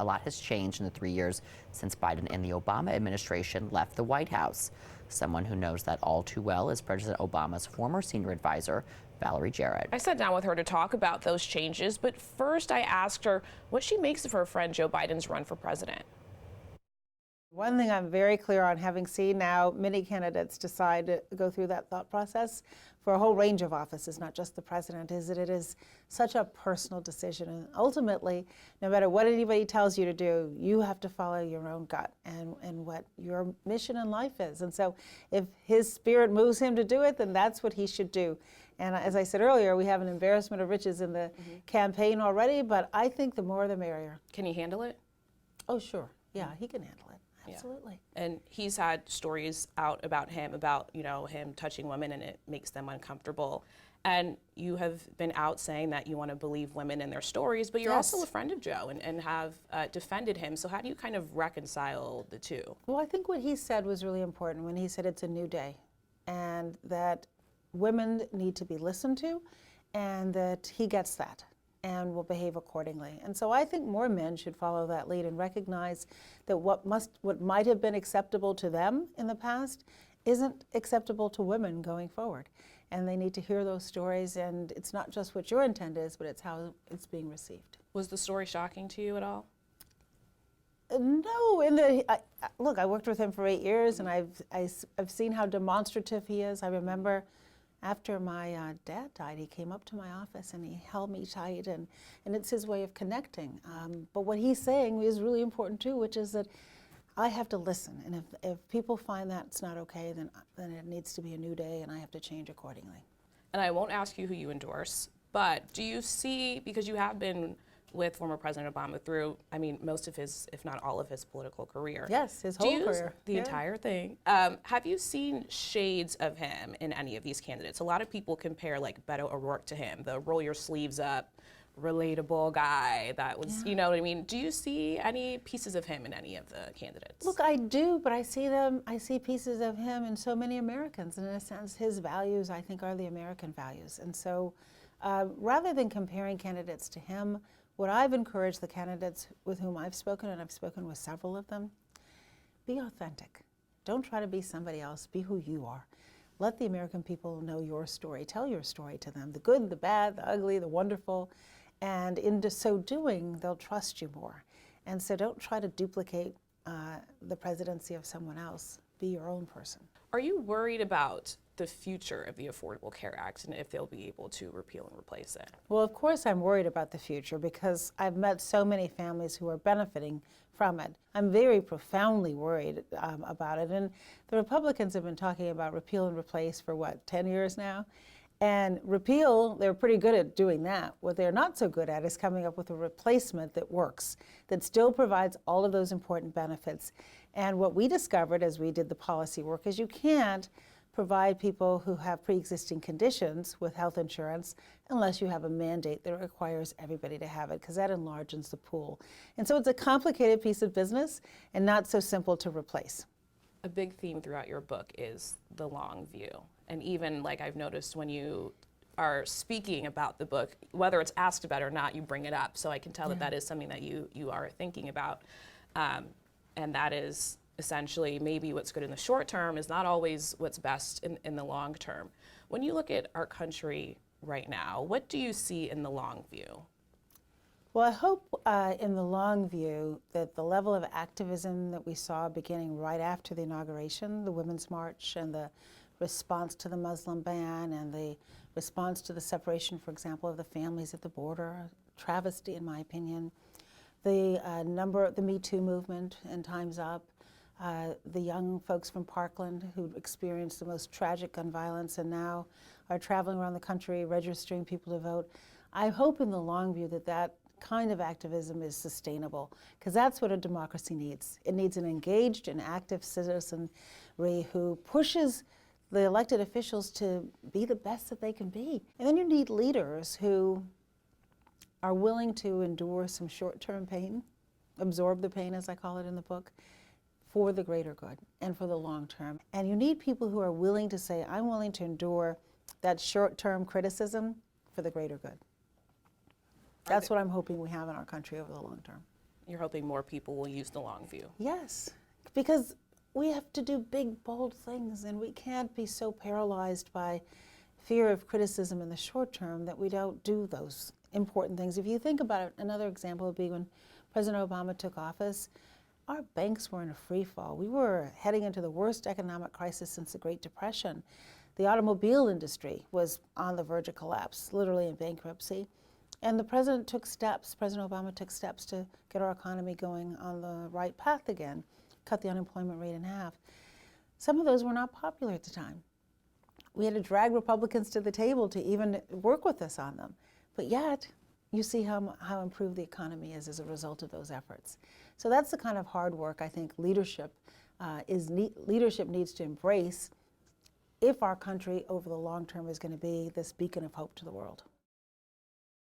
a lot has changed in the 3 years since Biden and the Obama administration left the White House. Someone who knows that all too well is President Obama's former senior advisor, Valerie Jarrett. I sat down with her to talk about those changes, but first I asked her what she makes of her friend Joe Biden's run for president. One thing I'm very clear on, having seen now many candidates decide to go through that thought process for a whole range of offices, not just the president, is that it is such a personal decision. And ultimately, no matter what anybody tells you to do, you have to follow your own gut and what your mission in life is. And so if his spirit moves him to do it, then that's what he should do. And as I said earlier, we have an embarrassment of riches in the campaign already, but I think the more the merrier. Can he handle it? Oh, sure. Yeah, he can handle it. Absolutely. Yeah. And he's had stories out about him, him touching women, and it makes them uncomfortable. And you have been out saying that you want to believe women in their stories, but you're also a friend of Joe and have defended him. So how do you kind of reconcile the two? Well, I think what he said was really important when he said it's a new day and that women need to be listened to and that he gets that and will behave accordingly. And so I think more men should follow that lead and recognize that what might have been acceptable to them in the past isn't acceptable to women going forward. And they need to hear those stories, and it's not just what your intent is, but it's how it's being received. Was the story shocking to you at all? No, look, I worked with him for 8 years, and I've seen how demonstrative he is. I remember after my dad died, he came up to my office and he held me tight, and it's his way of connecting. But what he's saying is really important too, which is that I have to listen, and if people find that's not okay, then it needs to be a new day, and I have to change accordingly. And I won't ask you who you endorse, but do you see, because you have been with former President Obama through, most of his, if not all of his political career. Yes, his whole career. The entire thing. Have you seen shades of him in any of these candidates? A lot of people compare like Beto O'Rourke to him, the roll your sleeves up, relatable guy that was, you know what I mean? Do you see any pieces of him in any of the candidates? Look, I do, but I see pieces of him in so many Americans. And in a sense, his values, I think, are the American values. And so rather than comparing candidates to him, what I've encouraged the candidates with whom I've spoken, and I've spoken with several of them, be authentic. Don't try to be somebody else. Be who you are. Let the American people know your story. Tell your story to them, the good, the bad, the ugly, the wonderful. And in so doing, they'll trust you more. And so don't try to duplicate the presidency of someone else. Be your own person. Are you worried about the future of the Affordable Care Act and if they'll be able to repeal and replace it? Well, of course I'm worried about the future because I've met so many families who are benefiting from it. I'm very profoundly worried about it. And the Republicans have been talking about repeal and replace for, 10 years now? And repeal, they're pretty good at doing that. What they're not so good at is coming up with a replacement that works, that still provides all of those important benefits. And what we discovered as we did the policy work is you can't provide people who have pre-existing conditions with health insurance unless you have a mandate that requires everybody to have it, because that enlarges the pool. And so it's a complicated piece of business and not so simple to replace. A big theme throughout your book is the long view. And even like I've noticed when you are speaking about the book, whether it's asked about or not, you bring it up. So I can tell that that is something that you are thinking about. And that is essentially maybe what's good in the short term is not always what's best in the long term. When you look at our country right now, what do you see in the long view? Well, I hope in the long view that the level of activism that we saw beginning right after the inauguration, the Women's March and the response to the Muslim ban and the response to the separation, for example, of the families at the border, travesty in my opinion, the Me Too movement and Time's Up, the young folks from Parkland who experienced the most tragic gun violence and now are traveling around the country registering people to vote. I hope in the long view that kind of activism is sustainable, because that's what a democracy needs. It needs an engaged and active citizenry who pushes the elected officials to be the best that they can be. And then you need leaders who are willing to endure some short-term pain, absorb the pain, as I call it in the book, for the greater good and for the long term. And you need people who are willing to say, I'm willing to endure that short-term criticism for the greater good. That's what I'm hoping we have in our country over the long term. You're hoping more people will use the long view. Yes, because we have to do big, bold things, and we can't be so paralyzed by fear of criticism in the short term that we don't do those important things. If you think about it, another example would be when President Obama took office, our banks were in a free fall. We were heading into the worst economic crisis since the Great Depression. The automobile industry was on the verge of collapse, literally in bankruptcy. And the President Obama took steps to get our economy going on the right path again, cut the unemployment rate in half. Some of those were not popular at the time. We had to drag Republicans to the table to even work with us on them. But yet, you see how improved the economy is as a result of those efforts. So that's the kind of hard work I think leadership needs to embrace if our country over the long term is going to be this beacon of hope to the world.